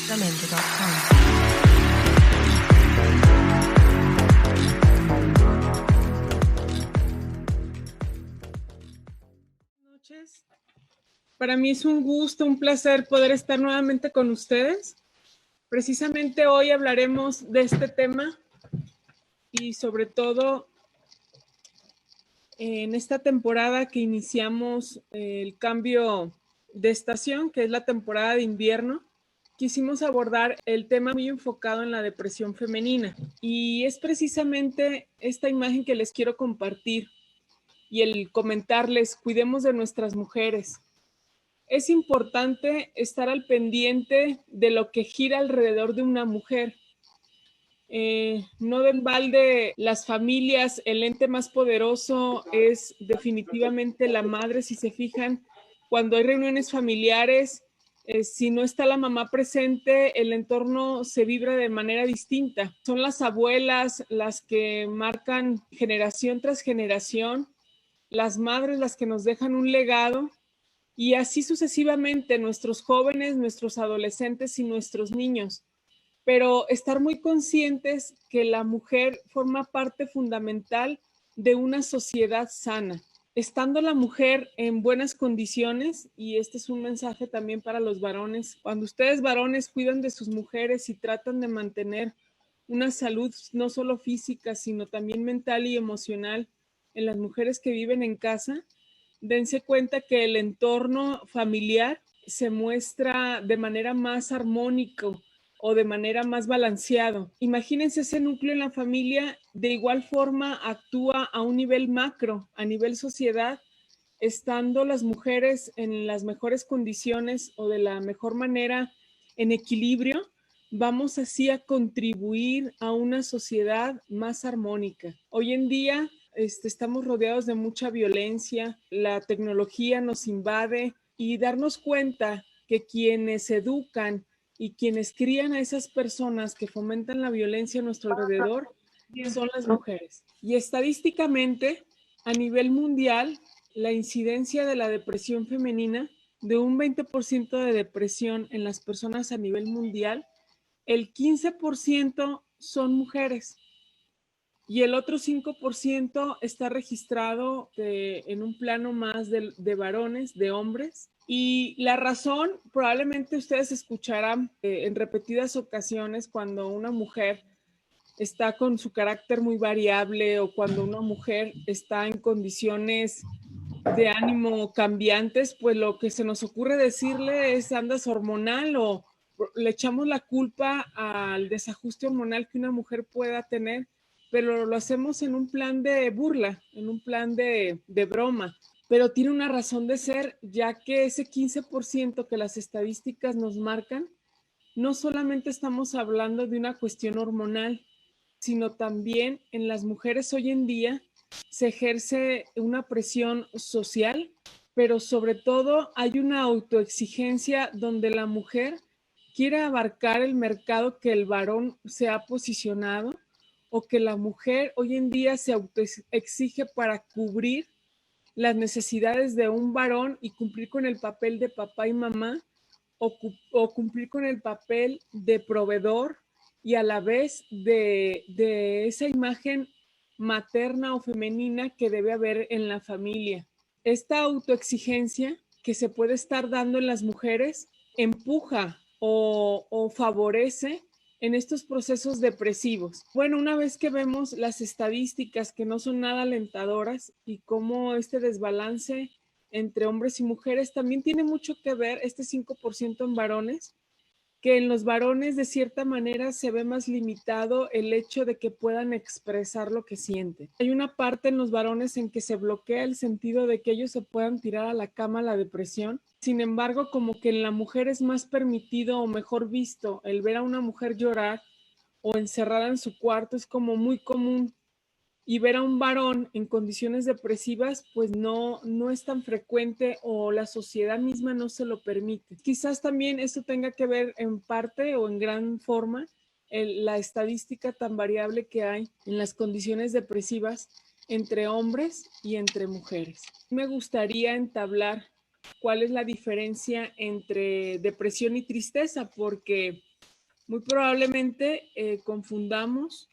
Zamento.com. Noches. Para mí es un gusto, un placer poder estar nuevamente con ustedes. Precisamente hoy hablaremos de este tema y sobre todo en esta temporada que iniciamos el cambio de estación, que es la temporada de invierno, quisimos abordar el tema muy enfocado en la depresión femenina. Y es precisamente esta imagen que les quiero compartir y el comentarles, cuidemos de nuestras mujeres. Es importante estar al pendiente de lo que gira alrededor de una mujer. No de en balde las familias, el ente más poderoso es definitivamente la madre. Si se fijan, cuando hay reuniones familiares, si no está la mamá presente, el entorno se vibra de manera distinta. Son las abuelas las que marcan generación tras generación, las madres las que nos dejan un legado. Y así sucesivamente, nuestros jóvenes, nuestros adolescentes y nuestros niños. Pero estar muy conscientes que la mujer forma parte fundamental de una sociedad sana. Estando la mujer en buenas condiciones, y este es un mensaje también para los varones, cuando ustedes varones cuidan de sus mujeres y tratan de mantener una salud no solo física, sino también mental y emocional en las mujeres que viven en casa, dense cuenta que el entorno familiar se muestra de manera más armónica o de manera más balanceado. Imagínense ese núcleo en la familia, de igual forma actúa a un nivel macro, a nivel sociedad, estando las mujeres en las mejores condiciones o de la mejor manera en equilibrio, vamos así a contribuir a una sociedad más armónica. Hoy en día estamos rodeados de mucha violencia, la tecnología nos invade y darnos cuenta que quienes educan y quienes crían a esas personas que fomentan la violencia a nuestro alrededor son las mujeres. Y estadísticamente, a nivel mundial, la incidencia de la depresión femenina, de un 20% de depresión en las personas a nivel mundial, el 15% son mujeres y el otro 5% está registrado en un plano más de varones, de hombres. Y la razón, probablemente ustedes escucharán en repetidas ocasiones cuando una mujer está con su carácter muy variable o cuando una mujer está en condiciones de ánimo cambiantes, pues lo que se nos ocurre decirle es andas hormonal o le echamos la culpa al desajuste hormonal que una mujer pueda tener, pero lo hacemos en un plan de burla, en un plan de broma. Pero tiene una razón de ser, ya que ese 15% que las estadísticas nos marcan, no solamente estamos hablando de una cuestión hormonal, sino también en las mujeres hoy en día se ejerce una presión social, pero sobre todo hay una autoexigencia donde la mujer quiere abarcar el mercado que el varón se ha posicionado o que la mujer hoy en día se autoexige para cubrir las necesidades de un varón y cumplir con el papel de papá y mamá o cumplir con el papel de proveedor y a la vez de esa imagen materna o femenina que debe haber en la familia. Esta autoexigencia que se puede estar dando en las mujeres empuja o favorece en estos procesos depresivos. Bueno, una vez que vemos las estadísticas que no son nada alentadoras y cómo este desbalance entre hombres y mujeres también tiene mucho que ver este 5% en varones, que en los varones de cierta manera se ve más limitado el hecho de que puedan expresar lo que sienten. Hay una parte en los varones en que se bloquea el sentido de que ellos se puedan tirar a la cama la depresión. Sin embargo, como que en la mujer es más permitido o mejor visto el ver a una mujer llorar o encerrada en su cuarto, es como muy común. Y ver a un varón en condiciones depresivas, pues no es tan frecuente o la sociedad misma no se lo permite. Quizás también eso tenga que ver en parte o en gran forma la estadística tan variable que hay en las condiciones depresivas entre hombres y entre mujeres. Me gustaría entablar cuál es la diferencia entre depresión y tristeza, porque Muy probablemente confundamos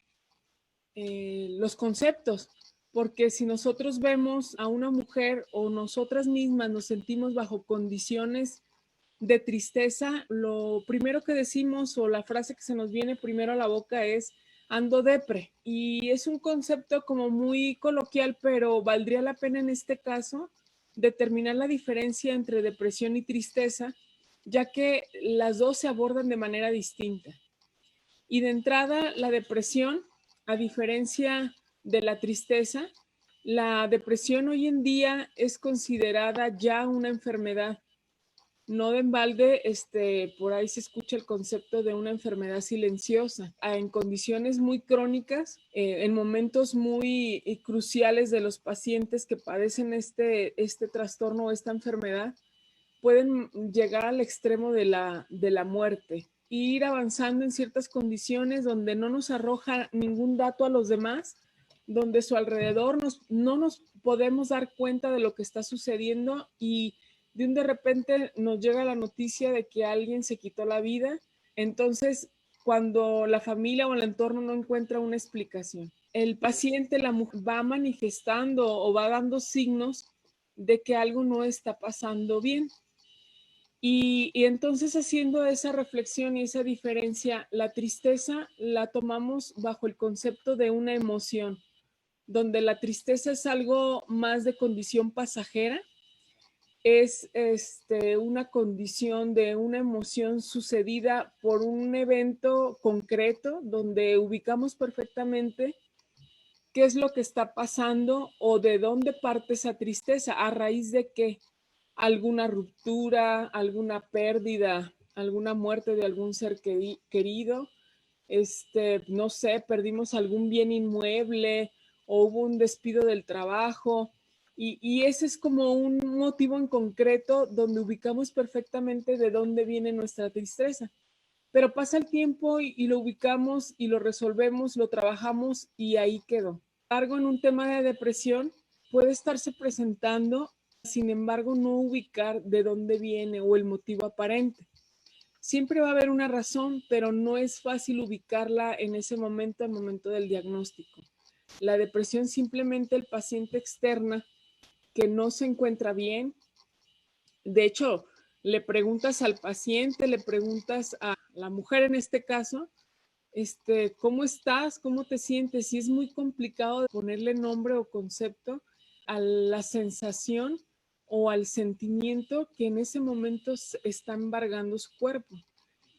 los conceptos, porque si nosotros vemos a una mujer o nosotras mismas nos sentimos bajo condiciones de tristeza, lo primero que decimos o la frase que se nos viene primero a la boca es ando depre. Y es un concepto como muy coloquial, pero valdría la pena en este caso determinar la diferencia entre depresión y tristeza, ya que las dos se abordan de manera distinta. Y de entrada, la depresión, a diferencia de la tristeza, la depresión hoy en día es considerada ya una enfermedad. No de embalde, por ahí se escucha el concepto de una enfermedad silenciosa. En condiciones muy crónicas, en momentos muy cruciales de los pacientes que padecen este trastorno o esta enfermedad, pueden llegar al extremo de la muerte, ir avanzando en ciertas condiciones donde no nos arroja ningún dato a los demás, donde su alrededor no nos podemos dar cuenta de lo que está sucediendo y de repente nos llega la noticia de que alguien se quitó la vida. Entonces, cuando la familia o el entorno no encuentra una explicación, el paciente, la mujer, va manifestando o va dando signos de que algo no está pasando bien. Y entonces haciendo esa reflexión y esa diferencia, la tristeza la tomamos bajo el concepto de una emoción, donde la tristeza es algo más de condición pasajera, es una condición de una emoción sucedida por un evento concreto, donde ubicamos perfectamente qué es lo que está pasando o de dónde parte esa tristeza, a raíz de qué, alguna ruptura, alguna pérdida, alguna muerte de algún ser querido, no sé, perdimos algún bien inmueble o hubo un despido del trabajo. Y ese es como un motivo en concreto donde ubicamos perfectamente de dónde viene nuestra tristeza. Pero pasa el tiempo y lo ubicamos y lo resolvemos, lo trabajamos y ahí quedó. Algo en un tema de depresión puede estarse presentando, sin embargo, no ubicar de dónde viene o el motivo aparente. Siempre va a haber una razón, pero no es fácil ubicarla en ese momento, al momento del diagnóstico. La depresión simplemente el paciente externa que no se encuentra bien. De hecho, le preguntas al paciente, le preguntas a la mujer en este caso, ¿cómo estás? ¿Cómo te sientes? Y es muy complicado ponerle nombre o concepto a la sensación o al sentimiento que en ese momento está embargando su cuerpo.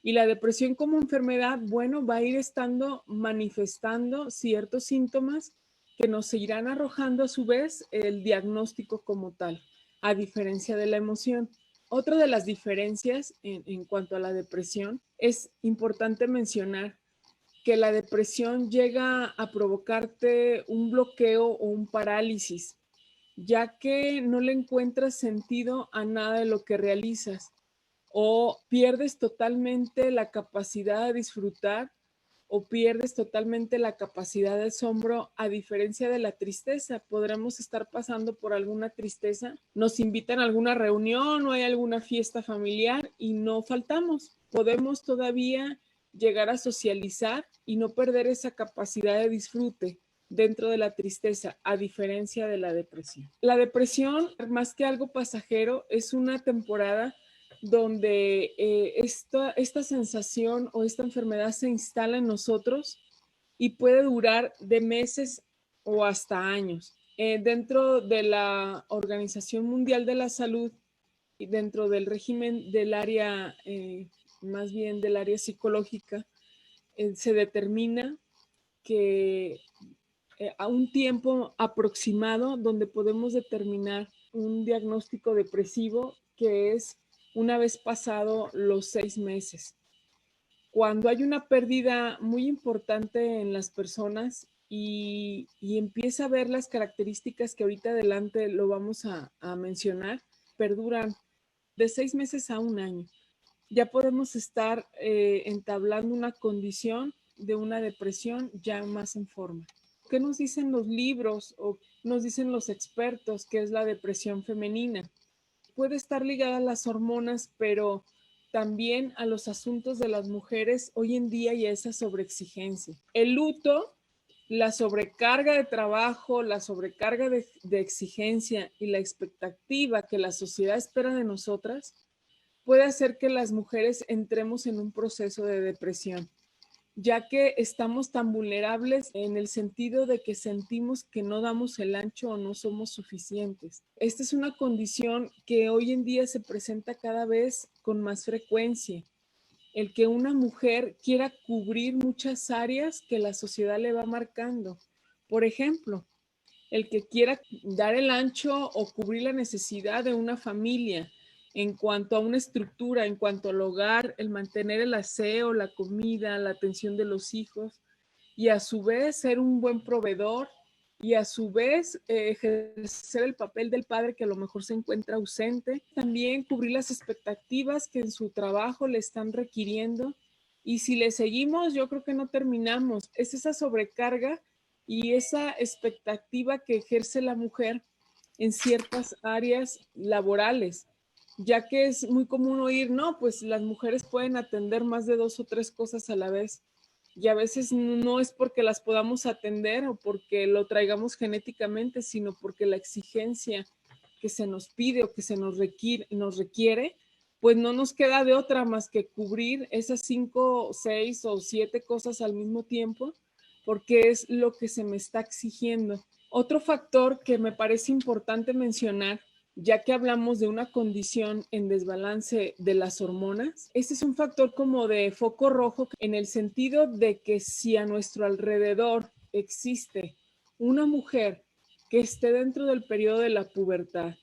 Y la depresión como enfermedad, bueno, va a ir estando manifestando ciertos síntomas que nos irán arrojando a su vez el diagnóstico como tal, a diferencia de la emoción. Otra de las diferencias en cuanto a la depresión es importante mencionar que la depresión llega a provocarte un bloqueo o un parálisis, ya que no le encuentras sentido a nada de lo que realizas o pierdes totalmente la capacidad de disfrutar o pierdes totalmente la capacidad de asombro, a diferencia de la tristeza. Podremos estar pasando por alguna tristeza, nos invitan a alguna reunión o hay alguna fiesta familiar y no faltamos. Podemos todavía llegar a socializar y no perder esa capacidad de disfrute dentro de la tristeza, a diferencia de la depresión. La depresión, más que algo pasajero, es una temporada donde esta sensación o esta enfermedad se instala en nosotros y puede durar de meses o hasta años. Dentro de la Organización Mundial de la Salud y dentro del régimen del área, más bien del área psicológica, se determina que a un tiempo aproximado donde podemos determinar un diagnóstico depresivo que es una vez pasado los 6 meses. Cuando hay una pérdida muy importante en las personas y empieza a ver las características que ahorita adelante lo vamos a mencionar, perduran de 6 meses a un año. Ya podemos estar entablando una condición de una depresión ya más en forma. ¿Qué nos dicen los libros o nos dicen los expertos que es la depresión femenina? Puede estar ligada a las hormonas, pero también a los asuntos de las mujeres hoy en día y a esa sobreexigencia. El luto, la sobrecarga de trabajo, la sobrecarga de exigencia y la expectativa que la sociedad espera de nosotras puede hacer que las mujeres entremos en un proceso de depresión, ya que estamos tan vulnerables en el sentido de que sentimos que no damos el ancho o no somos suficientes. Esta es una condición que hoy en día se presenta cada vez con más frecuencia. El que una mujer quiera cubrir muchas áreas que la sociedad le va marcando. Por ejemplo, el que quiera dar el ancho o cubrir la necesidad de una familia en cuanto a una estructura, en cuanto al hogar, el mantener el aseo, la comida, la atención de los hijos, y a su vez ser un buen proveedor y a su vez ejercer el papel del padre que a lo mejor se encuentra ausente. También cubrir las expectativas que en su trabajo le están requiriendo. Y si le seguimos, yo creo que no terminamos. Es esa sobrecarga y esa expectativa que ejerce la mujer en ciertas áreas laborales, ya que es muy común oír, no, pues las mujeres pueden atender más de 2 o 3 cosas a la vez. Y a veces no es porque las podamos atender o porque lo traigamos genéticamente, sino porque la exigencia que se nos pide o que se nos requiere, pues no nos queda de otra más que cubrir esas 5, 6 o 7 cosas al mismo tiempo, porque es lo que se me está exigiendo. Otro factor que me parece importante mencionar, ya que hablamos de una condición en desbalance de las hormonas, este es un factor como de foco rojo en el sentido de que si a nuestro alrededor existe una mujer que esté dentro del periodo de la pubertad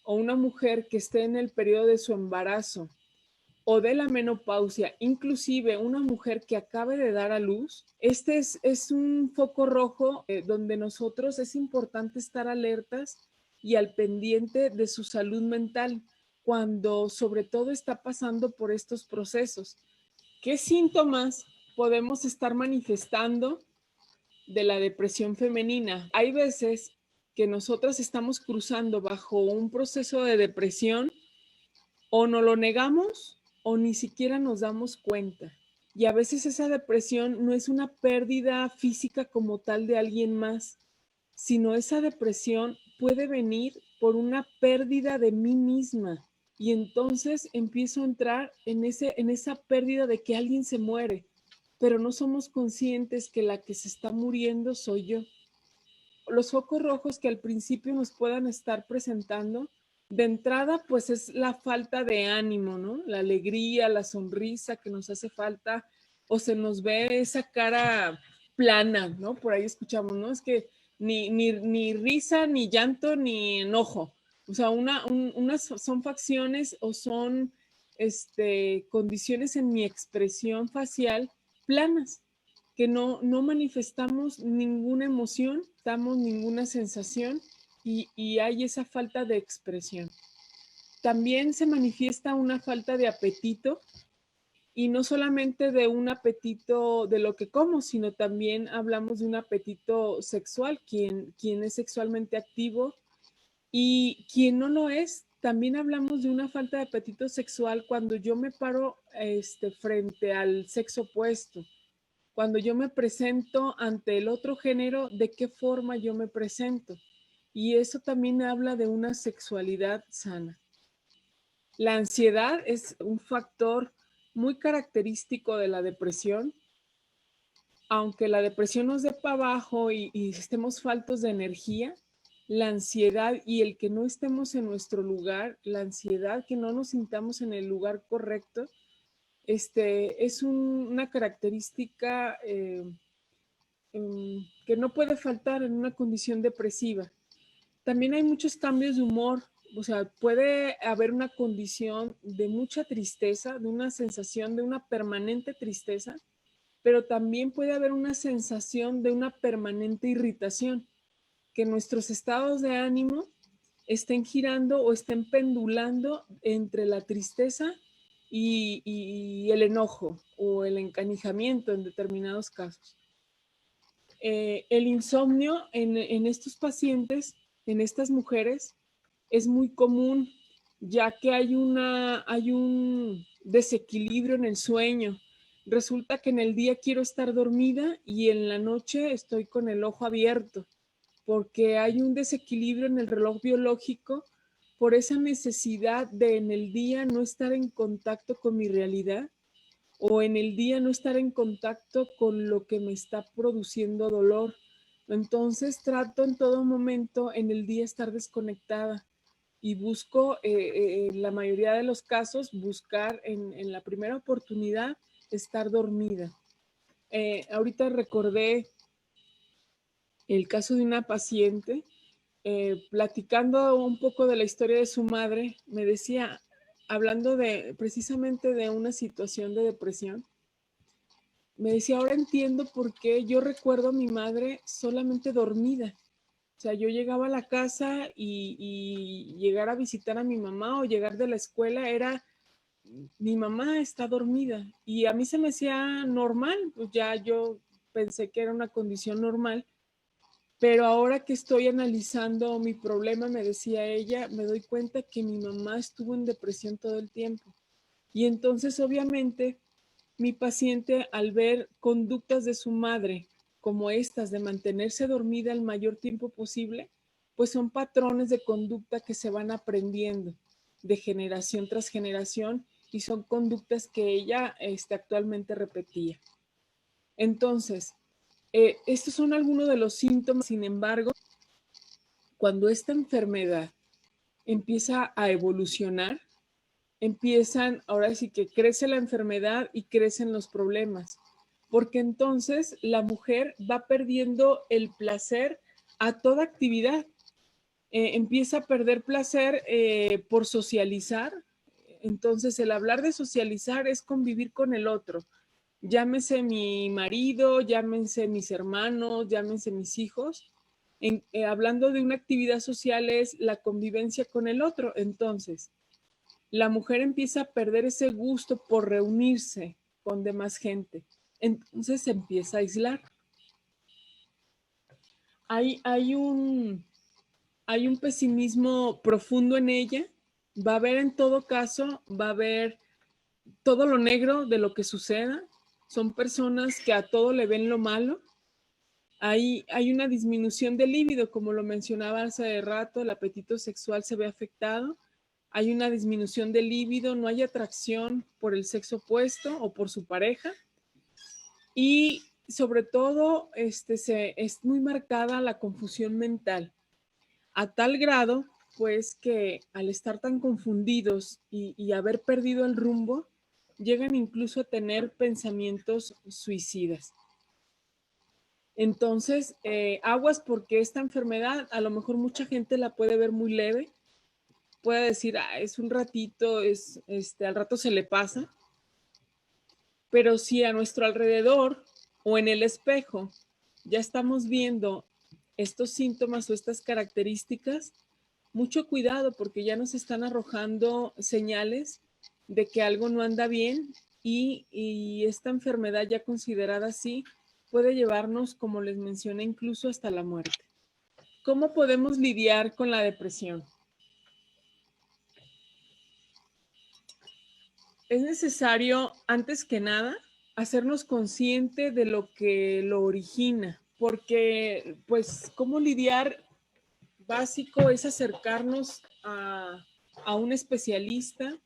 o una mujer que esté en el periodo de su embarazo o de la menopausia, inclusive una mujer que acabe de dar a luz, este es un foco rojo donde nosotros es importante estar alertas y al pendiente de su salud mental cuando sobre todo está pasando por estos procesos. ¿Qué síntomas podemos estar manifestando de la depresión femenina? Hay veces que nosotras estamos cruzando bajo un proceso de depresión o no lo negamos o ni siquiera nos damos cuenta. Y a veces esa depresión no es una pérdida física como tal de alguien más, sino esa depresión puede venir por una pérdida de mí misma. Y entonces empiezo a entrar en esa pérdida de que alguien se muere, pero no somos conscientes que la que se está muriendo soy yo. Los focos rojos que al principio nos puedan estar presentando, de entrada, pues es la falta de ánimo, ¿no? La alegría, la sonrisa que nos hace falta, o se nos ve esa cara plana, ¿no? Por ahí escuchamos, ¿no? Es que ni risa, ni llanto, ni enojo. O sea, unas son facciones o son condiciones en mi expresión facial planas, que no manifestamos ninguna emoción, damos ninguna sensación y hay esa falta de expresión. También se manifiesta una falta de apetito y no solamente de un apetito de lo que como, sino también hablamos de un apetito sexual, quien es sexualmente activo y quien no lo es. También hablamos de una falta de apetito sexual cuando yo me paro frente al sexo opuesto. Cuando yo me presento ante el otro género, ¿de qué forma yo me presento? Y eso también habla de una sexualidad sana. La ansiedad es un factor muy característico de la depresión. Aunque la depresión nos dé para abajo y estemos faltos de energía, la ansiedad y el que no estemos en nuestro lugar, la ansiedad, que no nos sintamos en el lugar correcto, es una característica que no puede faltar en una condición depresiva. También hay muchos cambios de humor, o sea, puede haber una condición de mucha tristeza, de una sensación de una permanente tristeza, pero también puede haber una sensación de una permanente irritación, que nuestros estados de ánimo estén girando o estén pendulando entre la tristeza y el enojo o el encanijamiento en determinados casos. El insomnio en estos pacientes, en estas mujeres, es muy común, ya que hay desequilibrio en el sueño. Resulta que en el día quiero estar dormida y en la noche estoy con el ojo abierto, porque hay un desequilibrio en el reloj biológico por esa necesidad de en el día no estar en contacto con mi realidad o en el día no estar en contacto con lo que me está produciendo dolor. Entonces trato en todo momento en el día estar desconectada y busco, en la mayoría de los casos, buscar en la primera oportunidad estar dormida. Ahorita recordé el caso de una paciente, platicando un poco de la historia de su madre, me decía, hablando de precisamente de una situación de depresión, me decía, ahora entiendo por qué yo recuerdo a mi madre solamente dormida. O sea, yo llegaba a la casa y llegar a visitar a mi mamá o llegar de la escuela era, mi mamá está dormida. Y a mí se me hacía normal, pues ya yo pensé que era una condición normal, pero ahora que estoy analizando mi problema, me decía ella, me doy cuenta que mi mamá estuvo en depresión todo el tiempo. Y entonces, obviamente, mi paciente, al ver conductas de su madre como estas de mantenerse dormida el mayor tiempo posible, pues son patrones de conducta que se van aprendiendo de generación tras generación y son conductas que ella actualmente repetía. Entonces, estos son algunos de los síntomas. Sin embargo, cuando esta enfermedad empieza a evolucionar, empiezan, ahora sí que crece la enfermedad y crecen los problemas, porque entonces la mujer va perdiendo el placer a toda actividad. Empieza a perder placer por socializar. Entonces el hablar de socializar es convivir con el otro. Llámese mi marido, llámense mis hermanos, llámense mis hijos. Hablando de una actividad social es la convivencia con el otro. Entonces, la mujer empieza a perder ese gusto por reunirse con demás gente. Entonces se empieza a aislar. Hay, hay, un, hay un pesimismo profundo en ella. Va a haber en todo caso, va a haber todo lo negro de lo que suceda. Son personas que a todo le ven lo malo. Hay una disminución del líbido, como lo mencionaba hace rato, el apetito sexual se ve afectado. Hay una disminución del líbido, no hay atracción por el sexo opuesto o por su pareja. Y sobre todo, es muy marcada la confusión mental, a tal grado, pues, que al estar tan confundidos y haber perdido el rumbo, llegan incluso a tener pensamientos suicidas. Entonces, aguas porque esta enfermedad a lo mejor mucha gente la puede ver muy leve, puede decir, ah, es un ratito, al rato se le pasa, pero si a nuestro alrededor o en el espejo ya estamos viendo estos síntomas o estas características, mucho cuidado porque ya nos están arrojando señales de que algo no anda bien y esta enfermedad ya considerada así puede llevarnos, como les mencioné, incluso hasta la muerte. ¿Cómo podemos lidiar con la depresión? Es necesario, antes que nada, hacernos consciente de lo que lo origina, porque, pues, cómo lidiar básico es acercarnos a un especialista.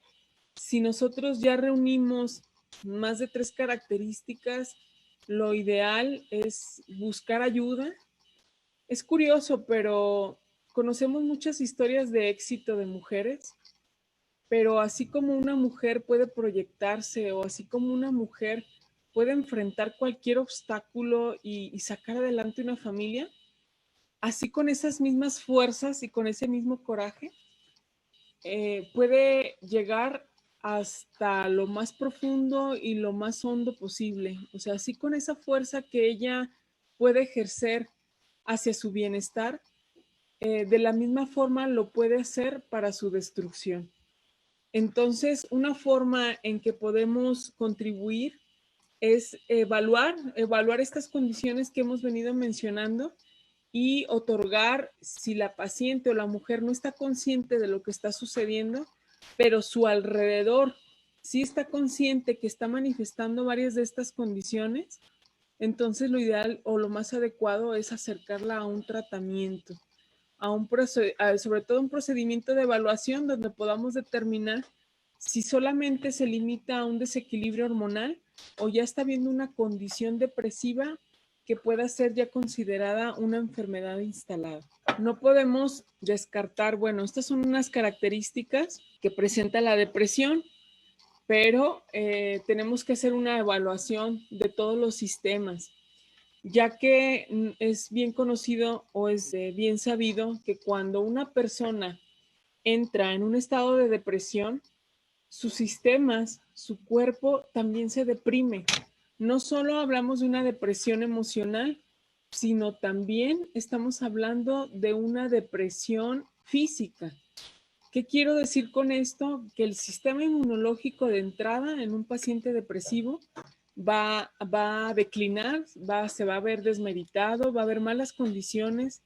Si nosotros ya reunimos más de 3 características, lo ideal es buscar ayuda. Es curioso, pero conocemos muchas historias de éxito de mujeres, pero así como una mujer puede proyectarse o así como una mujer puede enfrentar cualquier obstáculo y sacar adelante una familia, así con esas mismas fuerzas y con ese mismo coraje, puede llegar hasta lo más profundo y lo más hondo posible. O sea, así con esa fuerza que ella puede ejercer hacia su bienestar, de la misma forma lo puede hacer para su destrucción. Entonces, una forma en que podemos contribuir es evaluar estas condiciones que hemos venido mencionando y otorgar, si la paciente o la mujer no está consciente de lo que está sucediendo, pero su alrededor sí está consciente que está manifestando varias de estas condiciones, entonces lo ideal o lo más adecuado es acercarla a un tratamiento, sobre todo un procedimiento de evaluación donde podamos determinar si solamente se limita a un desequilibrio hormonal o ya está viendo una condición depresiva que pueda ser ya considerada una enfermedad instalada. No podemos descartar, bueno, estas son unas características que presenta la depresión, pero tenemos que hacer una evaluación de todos los sistemas, ya que es bien conocido o es bien sabido que cuando una persona entra en un estado de depresión, sus sistemas, su cuerpo también se deprime. No solo hablamos de una depresión emocional, sino también estamos hablando de una depresión física. ¿Qué quiero decir con esto? Que el sistema inmunológico de entrada en un paciente depresivo va a declinar, se va a ver desmeritado, va a haber malas condiciones,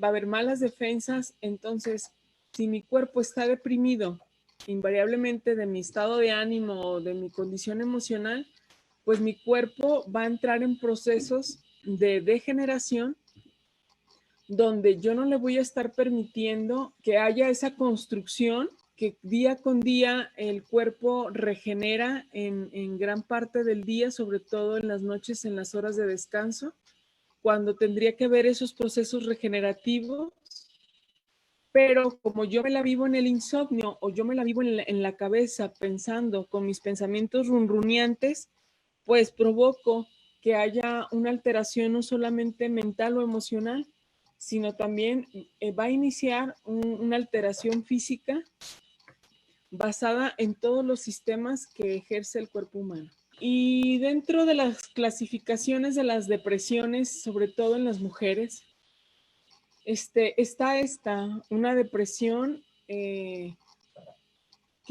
va a haber malas defensas. Entonces, si mi cuerpo está deprimido, invariablemente de mi estado de ánimo o de mi condición emocional, pues mi cuerpo va a entrar en procesos de degeneración donde yo no le voy a estar permitiendo que haya esa construcción que día con día el cuerpo regenera en gran parte del día, sobre todo en las noches, en las horas de descanso, cuando tendría que ver esos procesos regenerativos. Pero como yo me la vivo en el insomnio o yo me la vivo en la cabeza pensando con mis pensamientos runruneantes, pues provoco que haya una alteración no solamente mental o emocional, sino también va a iniciar una alteración física basada en todos los sistemas que ejerce el cuerpo humano. Y dentro de las clasificaciones de las depresiones, sobre todo en las mujeres, está una depresión que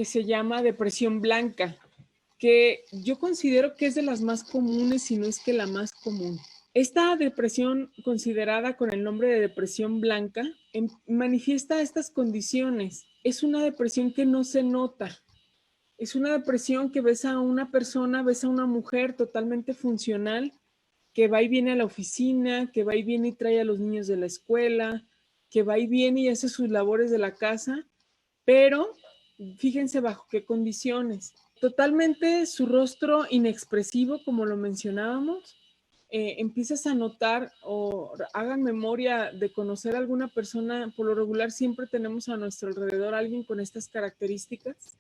se llama depresión blanca, que yo considero que es de las más comunes, si no es que la más común. Esta depresión, considerada con el nombre de depresión blanca, manifiesta estas condiciones. Es una depresión que no se nota. Es una depresión que ves a una persona, ves a una mujer totalmente funcional, que va y viene a la oficina, que va y viene y trae a los niños de la escuela, que va y viene y hace sus labores de la casa, pero fíjense bajo qué condiciones. Totalmente su rostro inexpresivo, como lo mencionábamos. Empiezas a notar o hagan memoria de conocer a alguna persona, por lo regular siempre tenemos a nuestro alrededor a alguien con estas características.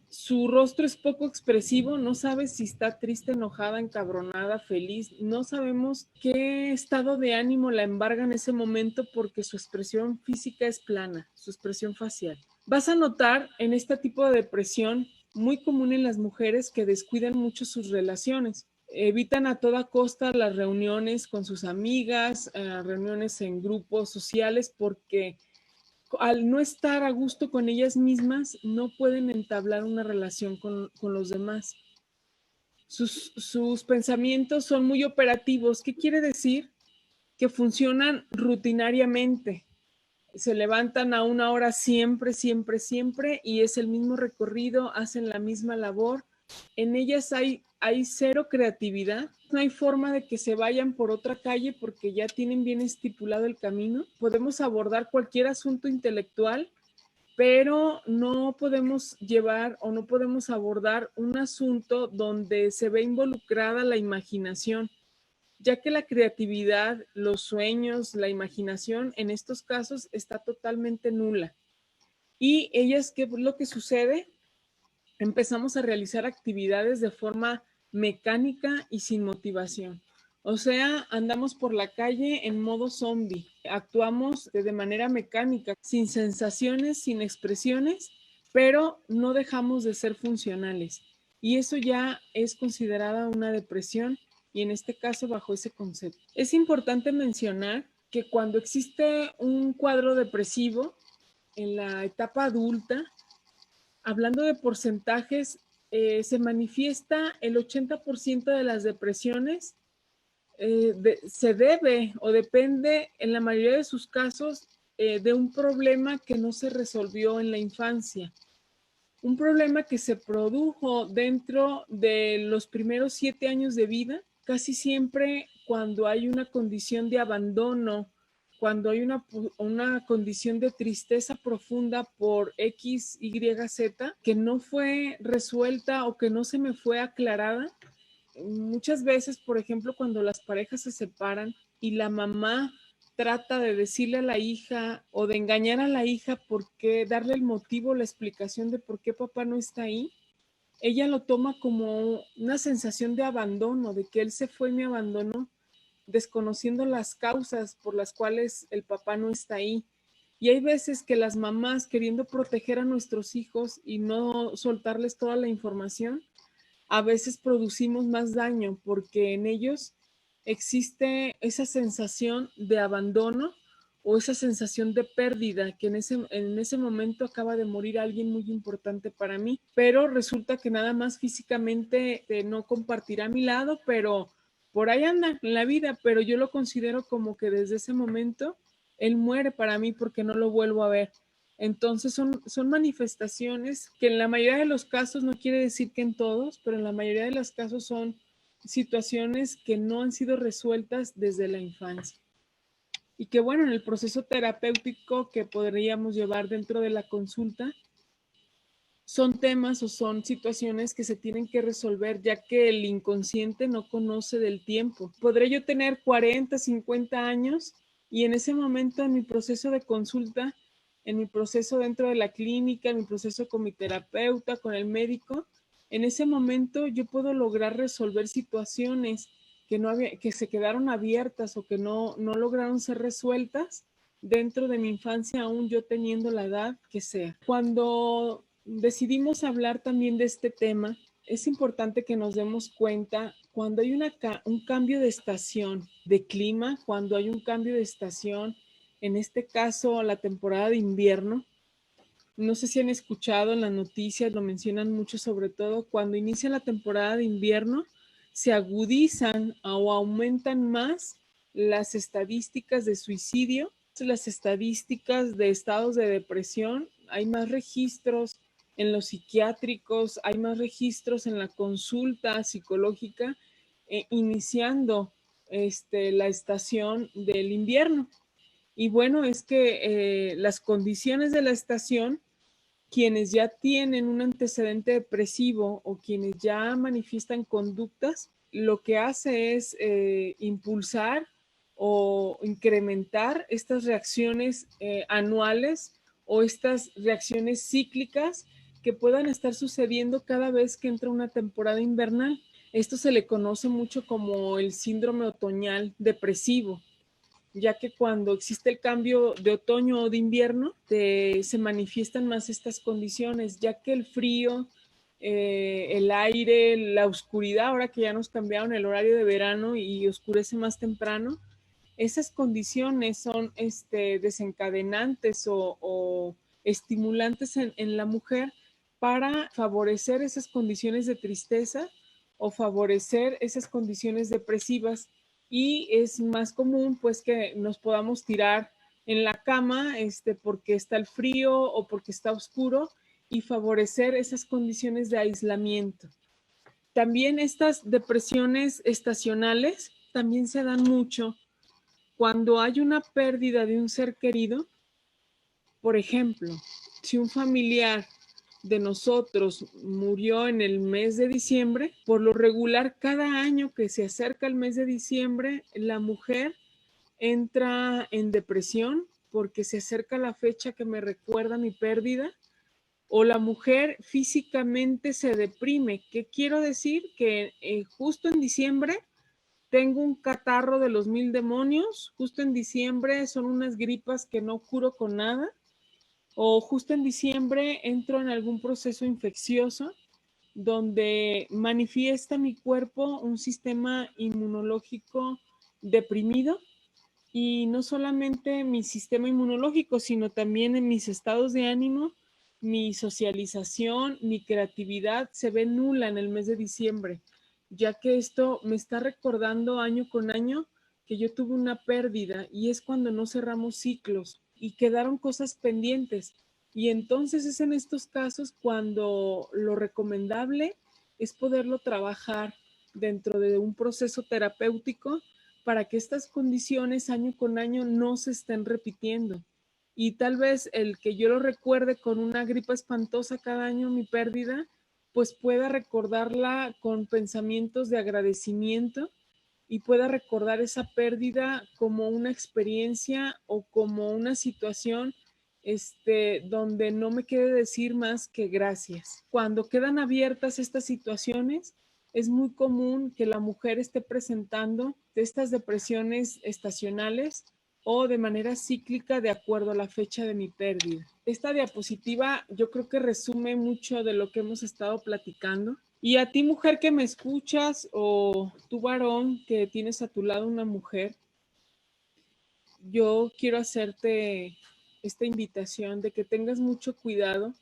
Su rostro es poco expresivo, no sabes si está triste, enojada, encabronada, feliz, no sabemos qué estado de ánimo la embarga en ese momento porque su expresión física es plana, su expresión facial. Vas a notar en este tipo de depresión muy común en las mujeres que descuidan mucho sus relaciones. Evitan a toda costa las reuniones con sus amigas, reuniones en grupos sociales, porque al no estar a gusto con ellas mismas, no pueden entablar una relación con los demás. Sus pensamientos son muy operativos. ¿Qué quiere decir? Que funcionan rutinariamente. Se levantan a una hora siempre, siempre, siempre, y es el mismo recorrido, hacen la misma labor. En ellas hay cero creatividad. No hay forma de que se vayan por otra calle porque ya tienen bien estipulado el camino. Podemos abordar cualquier asunto intelectual, pero no podemos llevar o no podemos abordar un asunto donde se ve involucrada la imaginación, ya que la creatividad, los sueños, la imaginación en estos casos está totalmente nula. Y ellas, ¿qué es lo que sucede? Empezamos a realizar actividades de forma mecánica y sin motivación. O sea, andamos por la calle en modo zombie, actuamos de manera mecánica, sin sensaciones, sin expresiones, pero no dejamos de ser funcionales. Y eso ya es considerada una depresión y en este caso bajo ese concepto. Es importante mencionar que cuando existe un cuadro depresivo en la etapa adulta, hablando de porcentajes, se manifiesta el 80% de las depresiones, se debe o depende en la mayoría de sus casos de un problema que no se resolvió en la infancia. un problema que se produjo dentro de los primeros 7 años de vida. Casi siempre cuando hay una condición de abandono, cuando hay una condición de tristeza profunda por X, Y, Z, que no fue resuelta o que no se me fue aclarada. Muchas veces, por ejemplo, cuando las parejas se separan y la mamá trata de decirle a la hija o de engañar a la hija porque darle el motivo, la explicación de por qué papá no está ahí, ella lo toma como una sensación de abandono, de que él se fue y me abandonó, desconociendo las causas por las cuales el papá no está ahí. Y hay veces que las mamás, queriendo proteger a nuestros hijos y no soltarles toda la información, a veces producimos más daño porque en ellos existe esa sensación de abandono o esa sensación de pérdida, que en ese momento acaba de morir alguien muy importante para mí, pero resulta que nada más físicamente no compartirá a mi lado, pero por ahí anda en la vida, pero yo lo considero como que desde ese momento él muere para mí porque no lo vuelvo a ver. Entonces son manifestaciones que en la mayoría de los casos, no quiere decir que en todos, pero en la mayoría de los casos son situaciones que no han sido resueltas desde la infancia. Y que bueno, en el proceso terapéutico que podríamos llevar dentro de la consulta, son temas o son situaciones que se tienen que resolver ya que el inconsciente no conoce del tiempo. Podré yo tener 40, 50 años y en ese momento en mi proceso de consulta, en mi proceso dentro de la clínica, en mi proceso con mi terapeuta, con el médico, en ese momento yo puedo lograr resolver situaciones que se quedaron abiertas o que no lograron ser resueltas dentro de mi infancia, aún yo teniendo la edad que sea. Cuando decidimos hablar también de este tema, es importante que nos demos cuenta cuando hay un cambio de estación, de clima, cuando hay un cambio de estación, en este caso la temporada de invierno. No sé si han escuchado en las noticias, lo mencionan mucho, sobre todo cuando inicia la temporada de invierno, se agudizan o aumentan más las estadísticas de suicidio, las estadísticas de estados de depresión, hay más registros en los psiquiátricos, hay más registros en la consulta psicológica, iniciando la estación del invierno. Y bueno, es que las condiciones de la estación, quienes ya tienen un antecedente depresivo o quienes ya manifiestan conductas, lo que hace es impulsar o incrementar estas reacciones anuales o estas reacciones cíclicas que puedan estar sucediendo cada vez que entra una temporada invernal. Esto se le conoce mucho como el síndrome otoñal depresivo, ya que cuando existe el cambio de otoño o de invierno, se manifiestan más estas condiciones, ya que el frío, el aire, la oscuridad, ahora que ya nos cambiaron el horario de verano y oscurece más temprano, esas condiciones son desencadenantes o estimulantes en la mujer para favorecer esas condiciones de tristeza o favorecer esas condiciones depresivas, y es más común pues que nos podamos tirar en la cama porque está el frío o porque está oscuro, y favorecer esas condiciones de aislamiento. También estas depresiones estacionales también se dan mucho cuando hay una pérdida de un ser querido. Por ejemplo, si un familiar de nosotros murió en el mes de diciembre, por lo regular cada año que se acerca el mes de diciembre, la mujer entra en depresión porque se acerca la fecha que me recuerda mi pérdida, o la mujer físicamente se deprime. ¿Qué quiero decir? Que justo en diciembre tengo un catarro de los mil demonios, justo en diciembre son unas gripas que no curo con nada, o justo en diciembre entro en algún proceso infeccioso donde manifiesta mi cuerpo un sistema inmunológico deprimido, y no solamente mi sistema inmunológico, sino también en mis estados de ánimo, mi socialización, mi creatividad se ve nula en el mes de diciembre, ya que esto me está recordando año con año que yo tuve una pérdida, y es cuando no cerramos ciclos y quedaron cosas pendientes. Y entonces es en estos casos cuando lo recomendable es poderlo trabajar dentro de un proceso terapéutico para que estas condiciones año con año no se estén repitiendo. Y tal vez el que yo lo recuerde con una gripa espantosa cada año, mi pérdida, pues pueda recordarla con pensamientos de agradecimiento y pueda recordar esa pérdida como una experiencia o como una situación donde no me quede decir más que gracias. Cuando quedan abiertas estas situaciones, es muy común que la mujer esté presentando estas depresiones estacionales o de manera cíclica de acuerdo a la fecha de mi pérdida. Esta diapositiva yo creo que resume mucho de lo que hemos estado platicando. Y a ti, mujer que me escuchas, o tú, varón, que tienes a tu lado una mujer, yo quiero hacerte esta invitación de que tengas mucho cuidado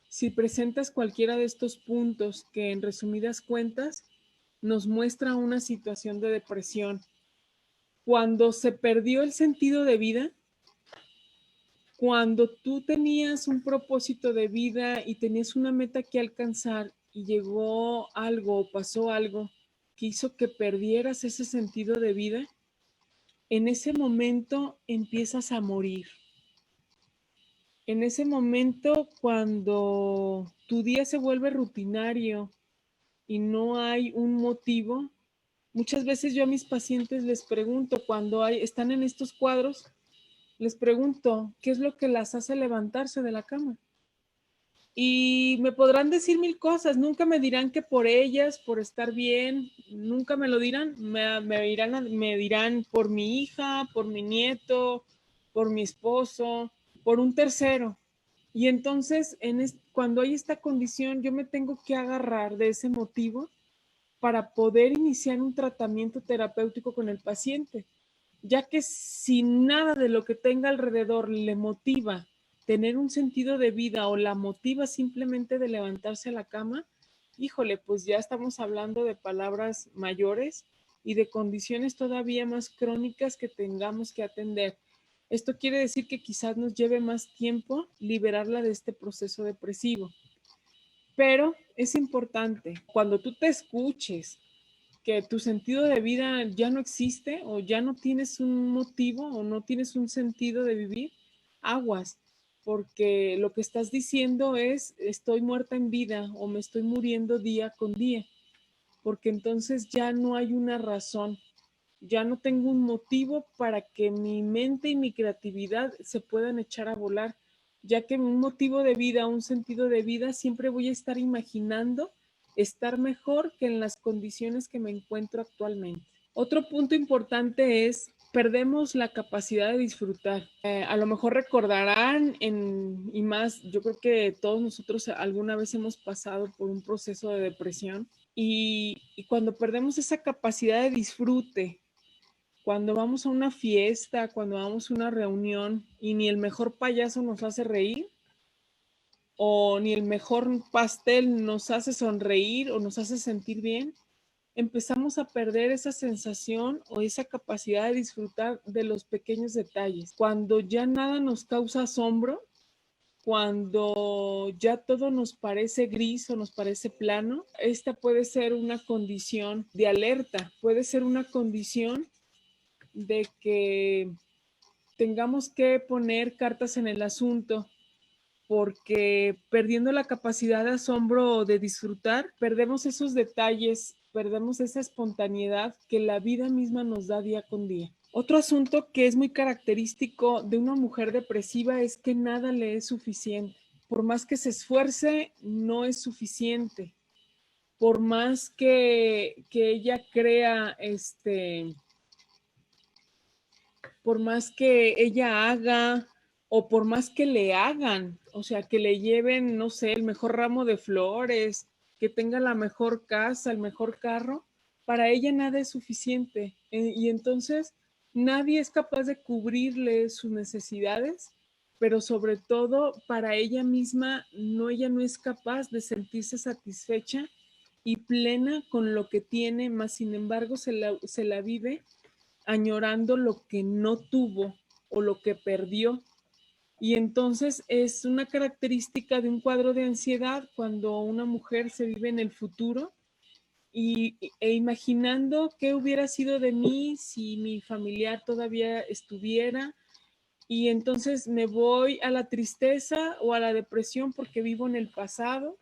si presentas cualquiera de estos puntos que en resumidas cuentas nos muestra una situación de depresión. Cuando se perdió el sentido de vida, cuando tú tenías un propósito de vida y tenías una meta que alcanzar y llegó algo o pasó algo que hizo que perdieras ese sentido de vida, en ese momento empiezas a morir. En ese momento, cuando tu día se vuelve rutinario y no hay un motivo, muchas veces yo a mis pacientes les pregunto, cuando están en estos cuadros, les pregunto, ¿qué es lo que las hace levantarse de la cama? Y me podrán decir mil cosas, nunca me dirán que por ellas, por estar bien, nunca me lo dirán, me dirán por mi hija, por mi nieto, por mi esposo, por un tercero. Y entonces, cuando hay esta condición, yo me tengo que agarrar de ese motivo para poder iniciar un tratamiento terapéutico con el paciente, ya que si nada de lo que tenga alrededor le motiva tener un sentido de vida o la motiva simplemente de levantarse a la cama, híjole, pues ya estamos hablando de palabras mayores y de condiciones todavía más crónicas que tengamos que atender. Esto quiere decir que quizás nos lleve más tiempo liberarla de este proceso depresivo. Pero es importante, cuando tú te escuches que tu sentido de vida ya no existe o ya no tienes un motivo o no tienes un sentido de vivir, aguas, porque lo que estás diciendo es estoy muerta en vida o me estoy muriendo día con día, porque entonces ya no hay una razón, ya no tengo un motivo para que mi mente y mi creatividad se puedan echar a volar, ya que un motivo de vida, un sentido de vida, siempre voy a estar imaginando estar mejor que en las condiciones que me encuentro actualmente. Otro punto importante es perdemos la capacidad de disfrutar. A lo mejor recordarán y más, yo creo que todos nosotros alguna vez hemos pasado por un proceso de depresión y cuando perdemos esa capacidad de disfrute, cuando vamos a una fiesta, cuando vamos a una reunión y ni el mejor payaso nos hace reír o ni el mejor pastel nos hace sonreír o nos hace sentir bien, empezamos a perder esa sensación o esa capacidad de disfrutar de los pequeños detalles. Cuando ya nada nos causa asombro, cuando ya todo nos parece gris o nos parece plano, esta puede ser una condición de alerta, puede ser una condición de que tengamos que poner cartas en el asunto porque perdiendo la capacidad de asombro o de disfrutar, perdemos esos detalles, perdemos esa espontaneidad que la vida misma nos da día con día. Otro asunto que es muy característico de una mujer depresiva es que nada le es suficiente. Por más que se esfuerce, no es suficiente. Por más que ella crea, por más que ella haga o por más que le hagan, o sea, que le lleven, no sé, el mejor ramo de flores, que tenga la mejor casa, el mejor carro, para ella nada es suficiente. Y entonces nadie es capaz de cubrirle sus necesidades, pero sobre todo para ella misma, ella no es capaz de sentirse satisfecha y plena con lo que tiene, más sin embargo se la vive añorando lo que no tuvo o lo que perdió. Y entonces es una característica de un cuadro de ansiedad cuando una mujer se vive en el futuro e imaginando qué hubiera sido de mí si mi familiar todavía estuviera. Y entonces me voy a la tristeza o a la depresión porque vivo en el pasado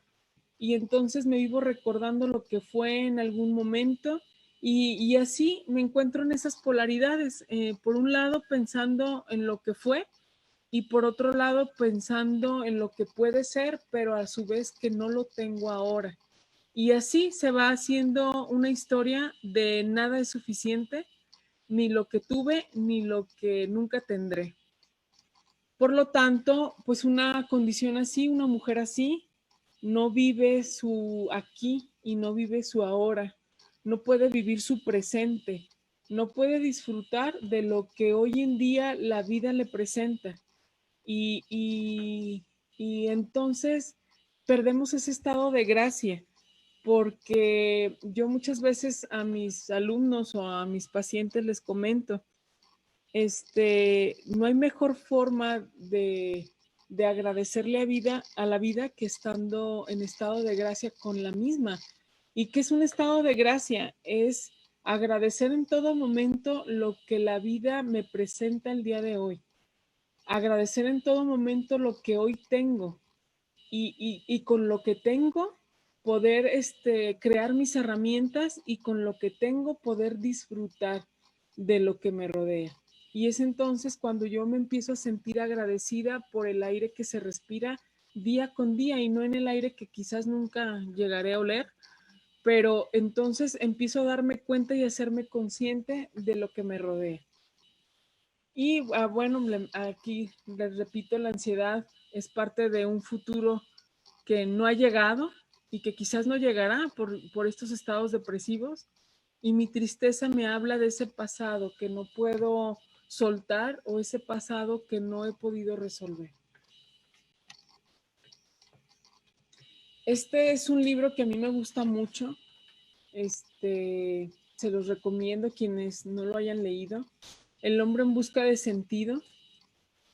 y entonces me vivo recordando lo que fue en algún momento y así me encuentro en esas polaridades. Por un lado pensando en lo que fue y por otro lado pensando en lo que puede ser, pero a su vez que no lo tengo ahora. Y así se va haciendo una historia de nada es suficiente, ni lo que tuve, ni lo que nunca tendré. Por lo tanto, pues una condición así, una mujer así, no vive su aquí y no vive su ahora, no puede vivir su presente, no puede disfrutar de lo que hoy en día la vida le presenta. Y, y, y entonces perdemos ese estado de gracia, porque yo muchas veces a mis alumnos o a mis pacientes les comento, no hay mejor forma de agradecerle a la vida que estando en estado de gracia con la misma. ¿Y qué es un estado de gracia? Es agradecer en todo momento lo que la vida me presenta el día de hoy. Agradecer en todo momento lo que hoy tengo y con lo que tengo poder crear mis herramientas y con lo que tengo poder disfrutar de lo que me rodea. Y es entonces cuando yo me empiezo a sentir agradecida por el aire que se respira día con día y no en el aire que quizás nunca llegaré a oler, pero entonces empiezo a darme cuenta y a hacerme consciente de lo que me rodea. Y bueno, aquí les repito, la ansiedad es parte de un futuro que no ha llegado y que quizás no llegará por estos estados depresivos. Y mi tristeza me habla de ese pasado que no puedo soltar o ese pasado que no he podido resolver. Este es un libro que a mí me gusta mucho. Se los recomiendo a quienes no lo hayan leído. El hombre en busca de sentido.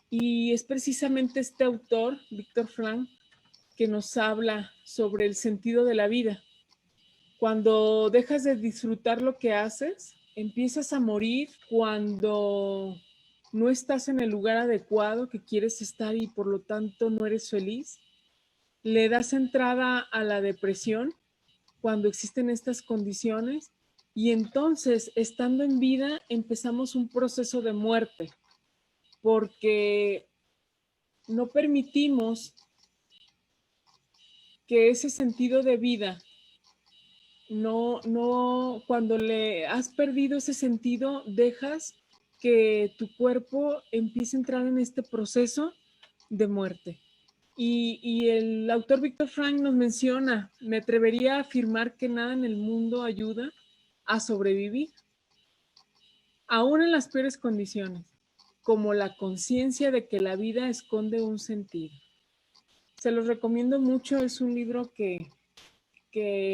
Y es precisamente este autor, Víctor Frank, que nos habla sobre el sentido de la vida. Cuando dejas de disfrutar lo que haces, empiezas a morir cuando no estás en el lugar adecuado que quieres estar y por lo tanto no eres feliz. Le das entrada a la depresión cuando existen estas condiciones y entonces, estando en vida, empezamos un proceso de muerte porque no permitimos que ese sentido de vida cuando le has perdido ese sentido, dejas que tu cuerpo empiece a entrar en este proceso de muerte. Y el autor Víctor Frank nos menciona, me atrevería a afirmar que nada en el mundo ayuda a sobrevivir, aún en las peores condiciones, como la conciencia de que la vida esconde un sentido. Se los recomiendo mucho, es un libro que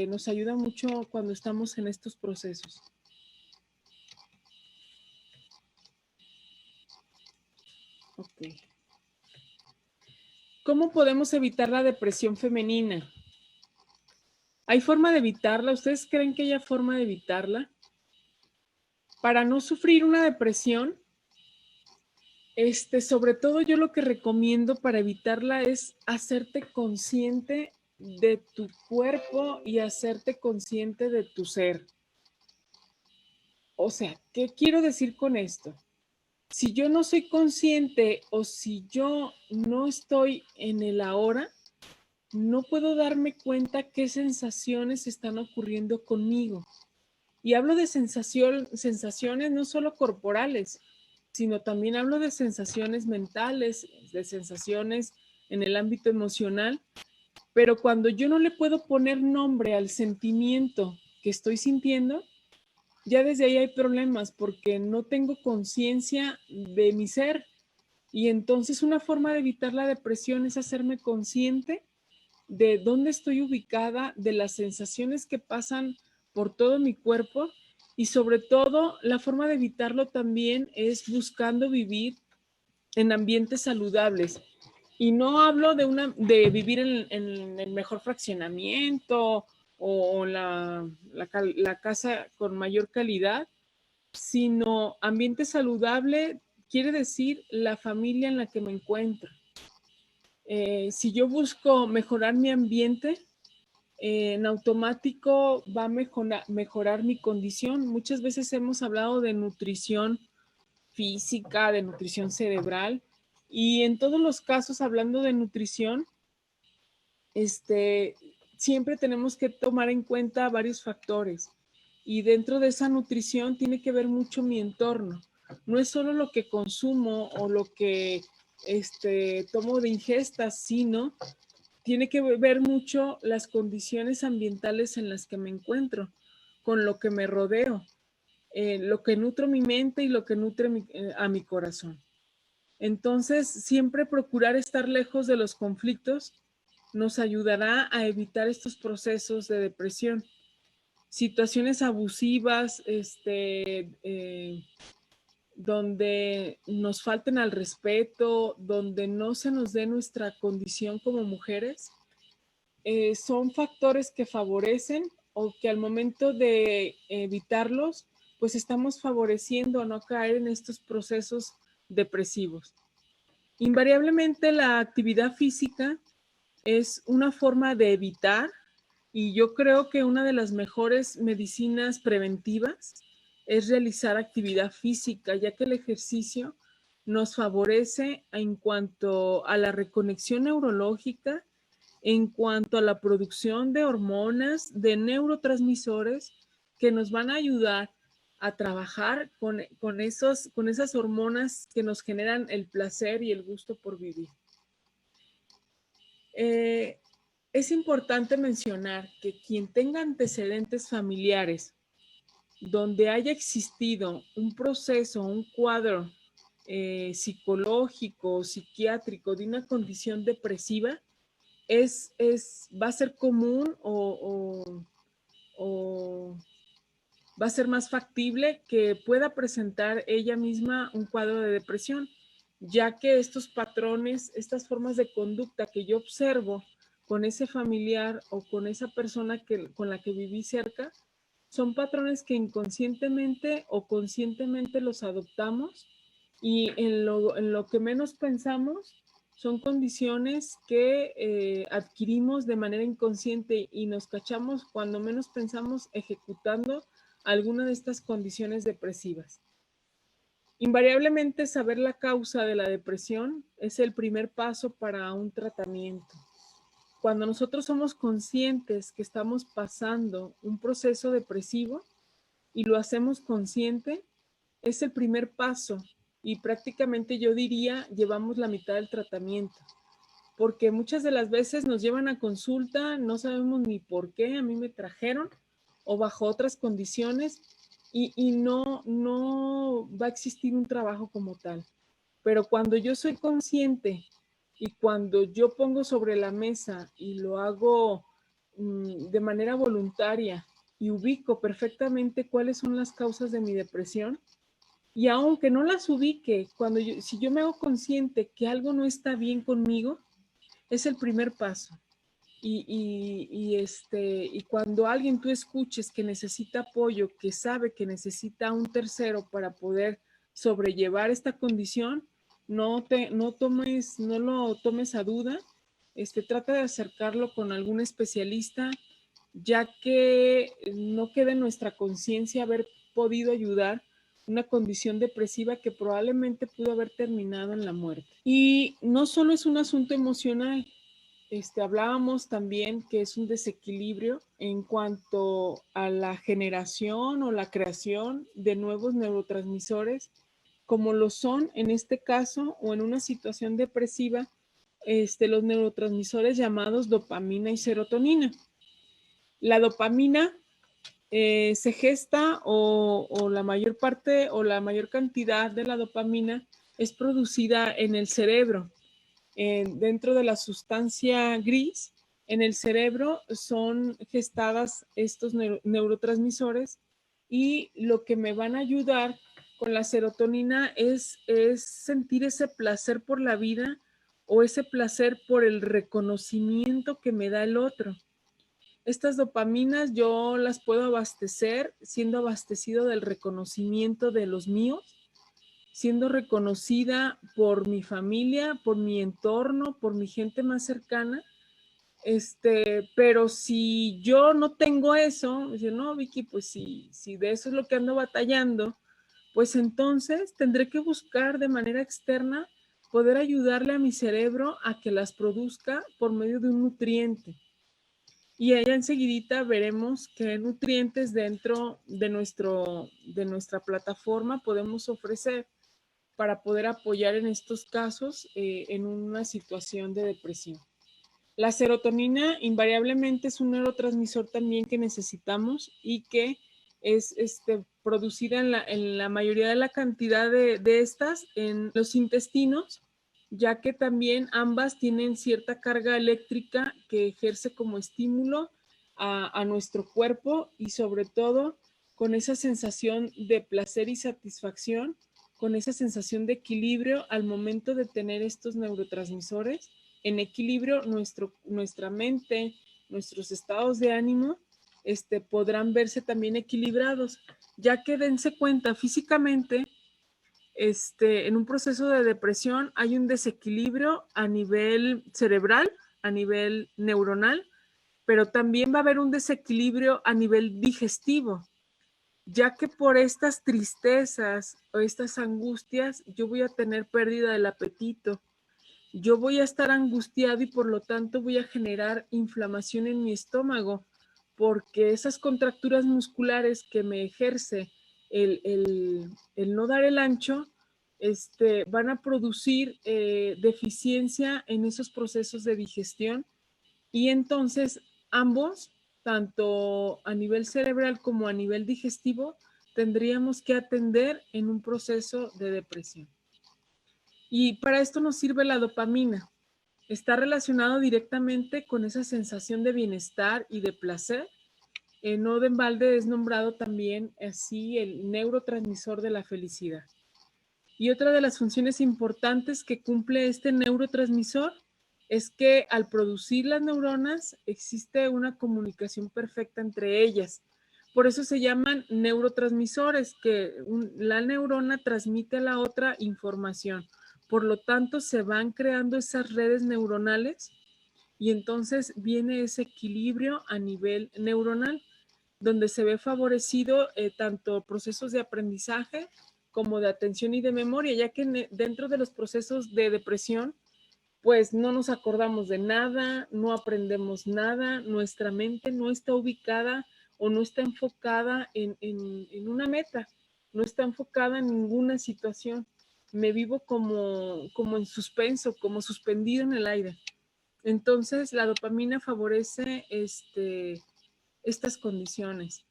nos ayuda mucho cuando estamos en estos procesos. Ok. ¿Cómo podemos evitar la depresión femenina? ¿Hay forma de evitarla? ¿Ustedes creen que haya forma de evitarla? Para no sufrir una depresión, sobre todo yo lo que recomiendo para evitarla es hacerte consciente de tu cuerpo y hacerte consciente de tu ser. O sea, ¿qué quiero decir con esto? Si yo no soy consciente o si yo no estoy en el ahora, no puedo darme cuenta qué sensaciones están ocurriendo conmigo. Y hablo de sensaciones no solo corporales, sino también hablo de sensaciones mentales, de sensaciones en el ámbito emocional. Pero cuando yo no le puedo poner nombre al sentimiento que estoy sintiendo, ya desde ahí hay problemas porque no tengo conciencia de mi ser. Y entonces una forma de evitar la depresión es hacerme consciente de dónde estoy ubicada, de las sensaciones que pasan por todo mi cuerpo y sobre todo la forma de evitarlo también es buscando vivir en ambientes saludables. Y no hablo de vivir en el mejor fraccionamiento o la casa con mayor calidad, sino ambiente saludable quiere decir la familia en la que me encuentro. Si yo busco mejorar mi ambiente, en automático va a mejorar mi condición. Muchas veces hemos hablado de nutrición física, de nutrición cerebral, y en todos los casos, hablando de nutrición, siempre tenemos que tomar en cuenta varios factores. Y dentro de esa nutrición tiene que ver mucho mi entorno. No es solo lo que consumo o lo que tomo de ingesta, sino tiene que ver mucho las condiciones ambientales en las que me encuentro, con lo que me rodeo, lo que nutro mi mente y lo que nutre a mi corazón. Entonces, siempre procurar estar lejos de los conflictos nos ayudará a evitar estos procesos de depresión. Situaciones abusivas, donde nos falten al respeto, donde no se nos dé nuestra condición como mujeres, son factores que favorecen o que al momento de evitarlos, pues estamos favoreciendo a no caer en estos procesos depresivos. Invariablemente la actividad física es una forma de evitar, y yo creo que una de las mejores medicinas preventivas es realizar actividad física, ya que el ejercicio nos favorece en cuanto a la reconexión neurológica, en cuanto a la producción de hormonas, de neurotransmisores que nos van a ayudar a trabajar con esas hormonas que nos generan el placer y el gusto por vivir. Es importante mencionar que quien tenga antecedentes familiares donde haya existido un proceso, un cuadro psicológico, psiquiátrico de una condición depresiva, va a ser común o va a ser más factible que pueda presentar ella misma un cuadro de depresión, ya que estos patrones, estas formas de conducta que yo observo con ese familiar o con esa persona con la que viví cerca, son patrones que inconscientemente o conscientemente los adoptamos, y en lo que menos pensamos son condiciones que adquirimos de manera inconsciente y nos cachamos cuando menos pensamos ejecutando alguna de estas condiciones depresivas. Invariablemente, saber la causa de la depresión es el primer paso para un tratamiento. Cuando nosotros somos conscientes que estamos pasando un proceso depresivo y lo hacemos consciente, es el primer paso, y prácticamente yo diría llevamos la mitad del tratamiento, porque muchas de las veces nos llevan a consulta, no sabemos ni por qué a mí me trajeron o bajo otras condiciones, y no va a existir un trabajo como tal. Pero cuando yo soy consciente y cuando yo pongo sobre la mesa y lo hago de manera voluntaria y ubico perfectamente cuáles son las causas de mi depresión, y aunque no las ubique, si yo me hago consciente que algo no está bien conmigo, es el primer paso. Y cuando alguien tú escuches que necesita apoyo, que sabe que necesita un tercero para poder sobrellevar esta condición, no lo tomes a duda. Trata de acercarlo con algún especialista, ya que no quede en nuestra conciencia haber podido ayudar una condición depresiva que probablemente pudo haber terminado en la muerte. Y no solo es un asunto emocional. Hablábamos también que es un desequilibrio en cuanto a la generación o la creación de nuevos neurotransmisores, como lo son en este caso o en una situación depresiva, los neurotransmisores llamados dopamina y serotonina. La dopamina se gesta o la mayor parte o la mayor cantidad de la dopamina es producida en el cerebro. Dentro de la sustancia gris, en el cerebro son gestadas estos neurotransmisores, y lo que me van a ayudar con la serotonina es sentir ese placer por la vida o ese placer por el reconocimiento que me da el otro. Estas dopaminas yo las puedo abastecer siendo abastecido del reconocimiento de los míos, siendo reconocida por mi familia, por mi entorno, por mi gente más cercana. Pero si yo no tengo eso, dice, no, Vicky, pues si de eso es lo que ando batallando, pues entonces tendré que buscar de manera externa poder ayudarle a mi cerebro a que las produzca por medio de un nutriente. Y allá enseguidita veremos qué nutrientes dentro de nuestra plataforma podemos ofrecer para poder apoyar en estos casos en una situación de depresión. La serotonina invariablemente es un neurotransmisor también que necesitamos y que es producida en la mayoría de la cantidad de estas en los intestinos, ya que también ambas tienen cierta carga eléctrica que ejerce como estímulo a nuestro cuerpo y sobre todo con esa sensación de placer y satisfacción, con esa sensación de equilibrio al momento de tener estos neurotransmisores en equilibrio, nuestra mente, nuestros estados de ánimo, podrán verse también equilibrados, ya que dense cuenta físicamente, en un proceso de depresión hay un desequilibrio a nivel cerebral, a nivel neuronal, pero también va a haber un desequilibrio a nivel digestivo, ya que por estas tristezas o estas angustias yo voy a tener pérdida del apetito, yo voy a estar angustiado y por lo tanto voy a generar inflamación en mi estómago, porque esas contracturas musculares que me ejerce el no dar el ancho, van a producir deficiencia en esos procesos de digestión y entonces ambos, tanto a nivel cerebral como a nivel digestivo, tendríamos que atender en un proceso de depresión. Y para esto nos sirve la dopamina. Está relacionado directamente con esa sensación de bienestar y de placer. No de embalde es nombrado también así el neurotransmisor de la felicidad. Y otra de las funciones importantes que cumple este neurotransmisor es que al producir las neuronas existe una comunicación perfecta entre ellas. Por eso se llaman neurotransmisores, que la neurona transmite a la otra información. Por lo tanto, se van creando esas redes neuronales y entonces viene ese equilibrio a nivel neuronal, donde se ve favorecido tanto procesos de aprendizaje como de atención y de memoria, ya que dentro de los procesos de depresión, pues no nos acordamos de nada, no aprendemos nada, nuestra mente no está ubicada o no está enfocada en una meta, no está enfocada en ninguna situación. Me vivo como en suspenso, como suspendido en el aire. Entonces, la dopamina favorece estas condiciones.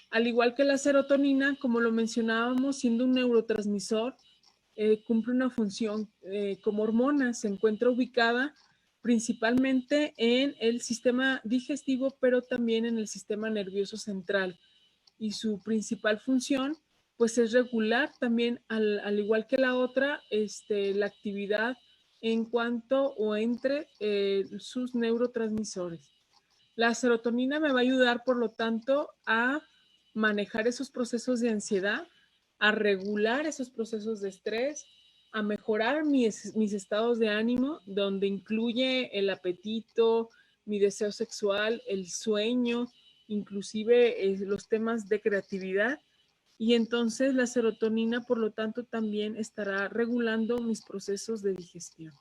Al igual que la serotonina, como lo mencionábamos, siendo un neurotransmisor, cumple una función como hormona, se encuentra ubicada principalmente en el sistema digestivo, pero también en el sistema nervioso central. Y su principal función, pues es regular también, al igual que la otra, la actividad en cuanto o entre sus neurotransmisores. La serotonina me va a ayudar, por lo tanto, a manejar esos procesos de ansiedad, a regular esos procesos de estrés, a mejorar mis estados de ánimo, donde incluye el apetito, mi deseo sexual, el sueño, inclusive los temas de creatividad. Y entonces la serotonina, por lo tanto, también estará regulando mis procesos de digestión.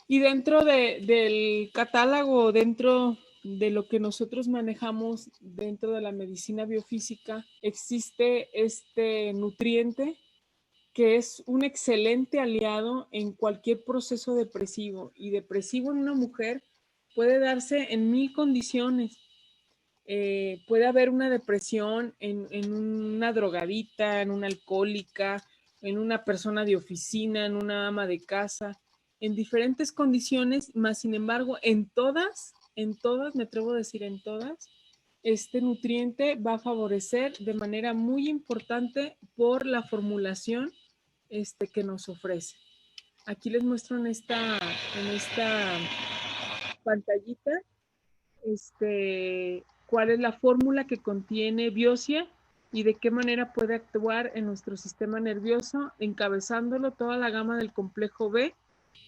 Y dentro del catálogo, dentro de lo que nosotros manejamos dentro de la medicina biofísica, existe este nutriente que es un excelente aliado en cualquier proceso depresivo. Y depresivo en una mujer puede darse en 1000 condiciones. Puede haber una depresión en una drogadita, en una alcohólica, en una persona de oficina, en una ama de casa, en diferentes condiciones, más sin embargo, en todas, me atrevo a decir en todas, este nutriente va a favorecer de manera muy importante por la formulación que nos ofrece. Aquí les muestro en esta pantallita cuál es la fórmula que contiene Biosia y de qué manera puede actuar en nuestro sistema nervioso, encabezándolo toda la gama del complejo B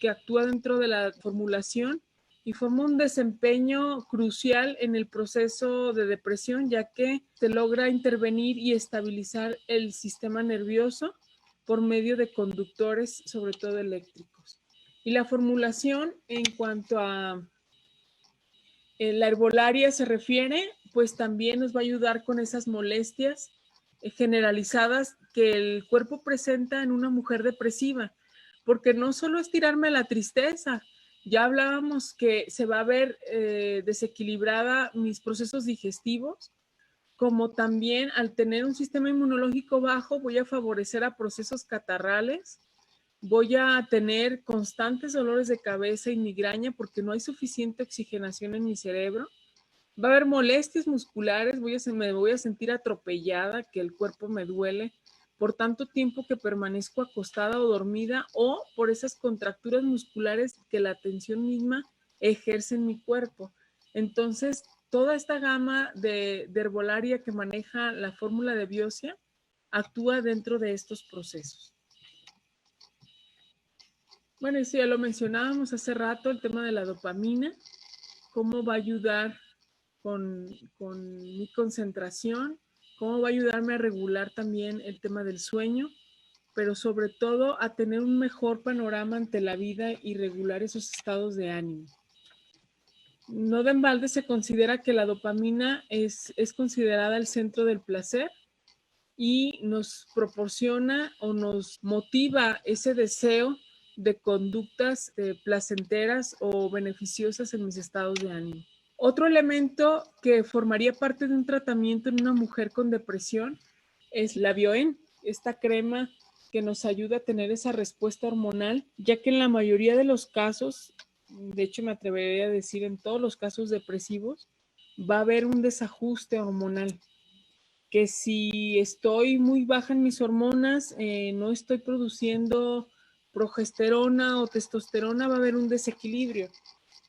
que actúa dentro de la formulación y forma un desempeño crucial en el proceso de depresión, ya que se logra intervenir y estabilizar el sistema nervioso por medio de conductores, sobre todo eléctricos. Y la formulación en cuanto a la herbolaria se refiere, pues también nos va a ayudar con esas molestias generalizadas que el cuerpo presenta en una mujer depresiva, porque no solo es tirarme la tristeza, ya hablábamos que se va a ver desequilibrada mis procesos digestivos, como también al tener un sistema inmunológico bajo voy a favorecer a procesos catarrales, voy a tener constantes dolores de cabeza y migraña porque no hay suficiente oxigenación en mi cerebro. Va a haber molestias musculares, me voy a sentir atropellada, que el cuerpo me duele por tanto tiempo que permanezco acostada o dormida o por esas contracturas musculares que la tensión misma ejerce en mi cuerpo. Entonces, toda esta gama de herbolaria que maneja la fórmula de Biosia actúa dentro de estos procesos. Bueno, eso ya lo mencionábamos hace rato, el tema de la dopamina, cómo va a ayudar con mi concentración, cómo va a ayudarme a regular también el tema del sueño, pero sobre todo a tener un mejor panorama ante la vida y regular esos estados de ánimo. No de embalde se considera que la dopamina es considerada el centro del placer y nos proporciona o nos motiva ese deseo de conductas placenteras o beneficiosas en mis estados de ánimo. Otro elemento que formaría parte de un tratamiento en una mujer con depresión es la Bioen, esta crema que nos ayuda a tener esa respuesta hormonal, ya que en la mayoría de los casos, de hecho me atrevería a decir en todos los casos depresivos, va a haber un desajuste hormonal, que si estoy muy baja en mis hormonas, no estoy produciendo progesterona o testosterona, va a haber un desequilibrio.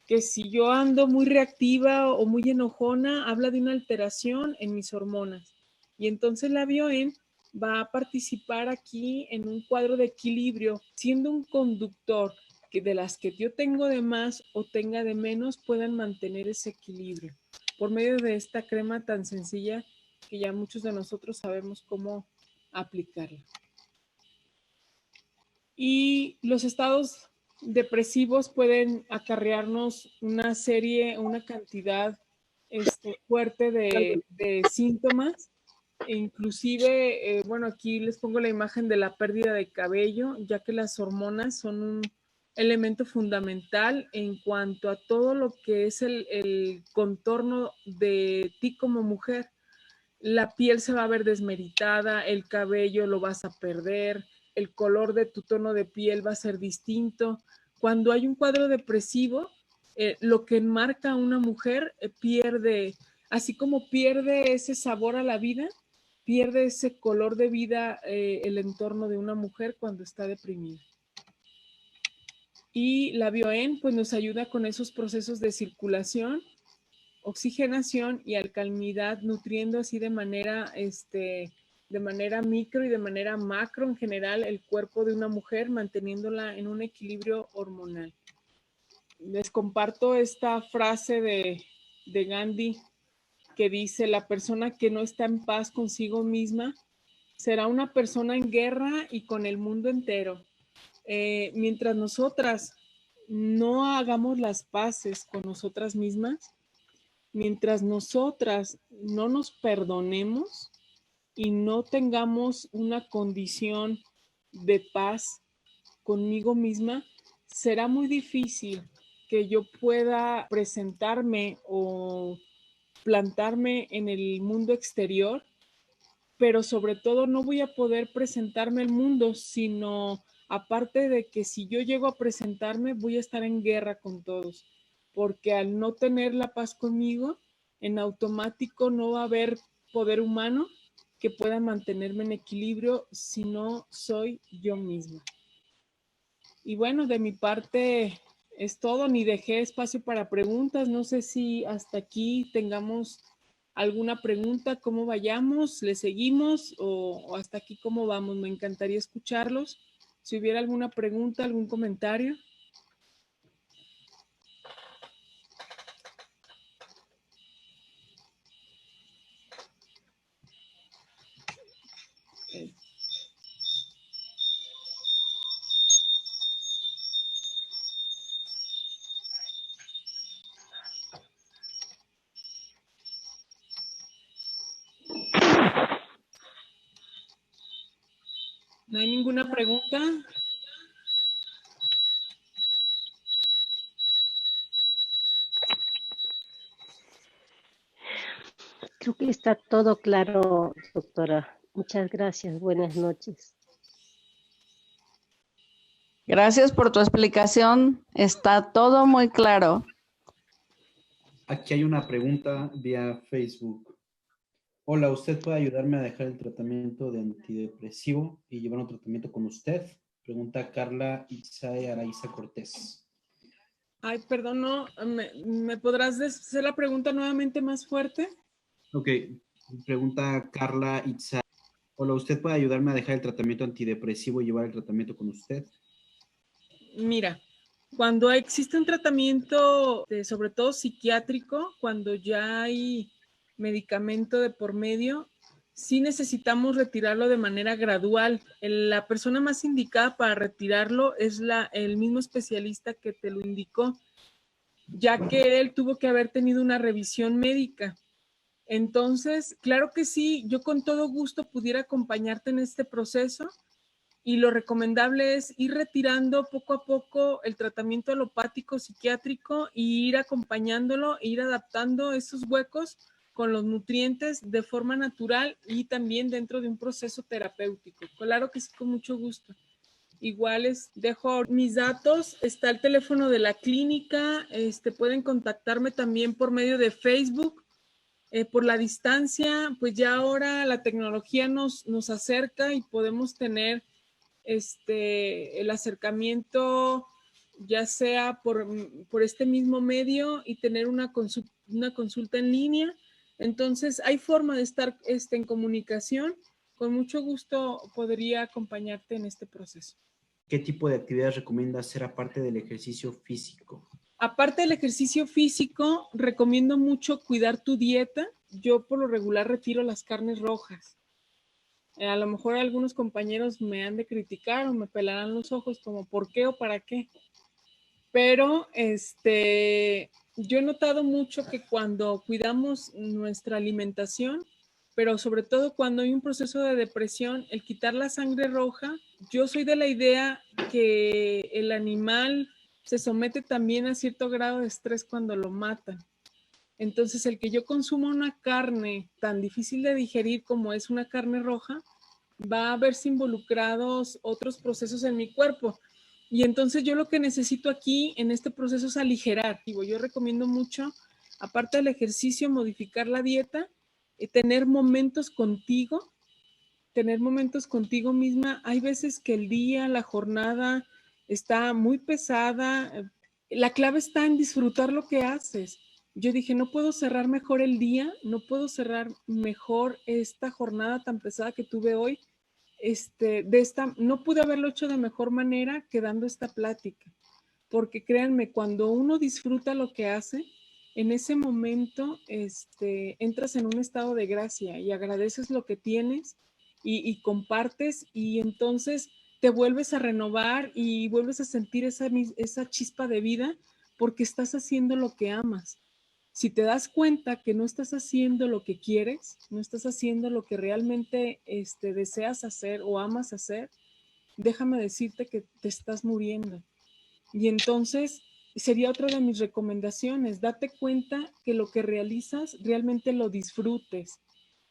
Que si yo ando muy reactiva o muy enojona, habla de una alteración en mis hormonas. Y entonces la Bioen va a participar aquí en un cuadro de equilibrio, siendo un conductor que de las que yo tengo de más o tenga de menos puedan mantener ese equilibrio por medio de esta crema tan sencilla que ya muchos de nosotros sabemos cómo aplicarla. Y los estados depresivos pueden acarrearnos una cantidad fuerte de síntomas. E inclusive, bueno, aquí les pongo la imagen de la pérdida de cabello, ya que las hormonas son un elemento fundamental en cuanto a todo lo que es el contorno de ti como mujer. La piel se va a ver desmeritada, el cabello lo vas a perder, el color de tu tono de piel va a ser distinto. Cuando hay un cuadro depresivo, lo que enmarca a una mujer pierde, así como pierde ese sabor a la vida, pierde ese color de vida el entorno de una mujer cuando está deprimida. Y la Bioen pues nos ayuda con esos procesos de circulación, oxigenación y alcalinidad, nutriendo así de manera micro y de manera macro en general el cuerpo de una mujer, manteniéndola en un equilibrio hormonal. Les comparto esta frase de Gandhi que dice: la persona que no está en paz consigo misma será una persona en guerra y con el mundo entero. Mientras nosotras no hagamos las paces con nosotras mismas, mientras nosotras no nos perdonemos y no tengamos una condición de paz conmigo misma, será muy difícil que yo pueda presentarme o plantarme en el mundo exterior, pero sobre todo no voy a poder presentarme al mundo, sino aparte de que si yo llego a presentarme, voy a estar en guerra con todos, porque al no tener la paz conmigo, en automático no va a haber poder humano que pueda mantenerme en equilibrio si no soy yo misma. Y bueno, de mi parte es todo, ni dejé espacio para preguntas. No sé si hasta aquí tengamos alguna pregunta, cómo vayamos, le seguimos o hasta aquí cómo vamos. Me encantaría escucharlos. Si hubiera alguna pregunta, algún comentario. ¿No hay ninguna pregunta? Creo que está todo claro, doctora. Muchas gracias. Buenas noches. Gracias por tu explicación. Está todo muy claro. Aquí hay una pregunta vía Facebook. Hola, ¿usted puede ayudarme a dejar el tratamiento de antidepresivo y llevar un tratamiento con usted? Pregunta Carla Itzae Araiza Cortés. Ay, perdón, no, ¿me podrás hacer la pregunta nuevamente más fuerte? Ok, pregunta Carla Itzae. Hola, ¿usted puede ayudarme a dejar el tratamiento antidepresivo y llevar el tratamiento con usted? Mira, cuando existe un tratamiento, sobre todo psiquiátrico, cuando ya hay medicamento de por medio, sí necesitamos retirarlo de manera gradual. La persona más indicada para retirarlo es el mismo especialista que te lo indicó, ya que él tuvo que haber tenido una revisión médica. Entonces, claro que sí, yo con todo gusto pudiera acompañarte en este proceso y lo recomendable es ir retirando poco a poco el tratamiento alopático psiquiátrico y ir acompañándolo, e ir adaptando esos huecos con los nutrientes de forma natural y también dentro de un proceso terapéutico. Claro que sí, con mucho gusto. Iguales, dejo mis datos, está el teléfono de la clínica, pueden contactarme también por medio de Facebook. Por la distancia, pues ya ahora la tecnología nos acerca y podemos tener el acercamiento ya sea por este mismo medio y tener una consulta en línea. Entonces, hay forma de estar en comunicación. Con mucho gusto podría acompañarte en este proceso. ¿Qué tipo de actividades recomienda hacer aparte del ejercicio físico? Aparte del ejercicio físico, recomiendo mucho cuidar tu dieta. Yo por lo regular retiro las carnes rojas. A lo mejor algunos compañeros me han de criticar o me pelarán los ojos como ¿por qué o para qué? Pero yo he notado mucho que cuando cuidamos nuestra alimentación, pero sobre todo cuando hay un proceso de depresión, el quitar la sangre roja, yo soy de la idea que el animal se somete también a cierto grado de estrés cuando lo matan. Entonces, el que yo consuma una carne tan difícil de digerir como es una carne roja, va a verse involucrados otros procesos en mi cuerpo. Y entonces yo lo que necesito aquí en este proceso es aligerar. Yo recomiendo mucho, aparte del ejercicio, modificar la dieta, tener momentos contigo misma. Hay veces que el día, la jornada está muy pesada. La clave está en disfrutar lo que haces. Yo dije, no puedo cerrar mejor el día, no puedo cerrar mejor esta jornada tan pesada que tuve hoy. No pude haberlo hecho de mejor manera que dando esta plática, porque créanme, cuando uno disfruta lo que hace, en ese momento entras en un estado de gracia y agradeces lo que tienes y compartes y entonces te vuelves a renovar y vuelves a sentir esa chispa de vida porque estás haciendo lo que amas. Si te das cuenta que no estás haciendo lo que quieres, no estás haciendo lo que realmente deseas hacer o amas hacer, déjame decirte que te estás muriendo. Y entonces sería otra de mis recomendaciones, date cuenta que lo que realizas realmente lo disfrutes,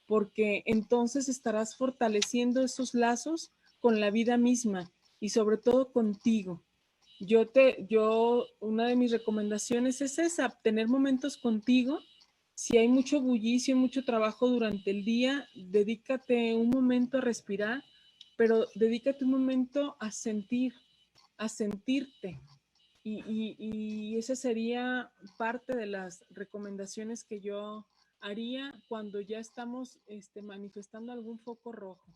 porque entonces estarás fortaleciendo esos lazos con la vida misma y sobre todo contigo. Una de mis recomendaciones es esa, tener momentos contigo Si hay mucho bullicio, mucho trabajo durante el día, dedícate un momento a respirar, pero dedícate un momento a sentir, a sentirte. Y esa sería parte de las recomendaciones que yo haría cuando ya estamos manifestando algún foco rojo.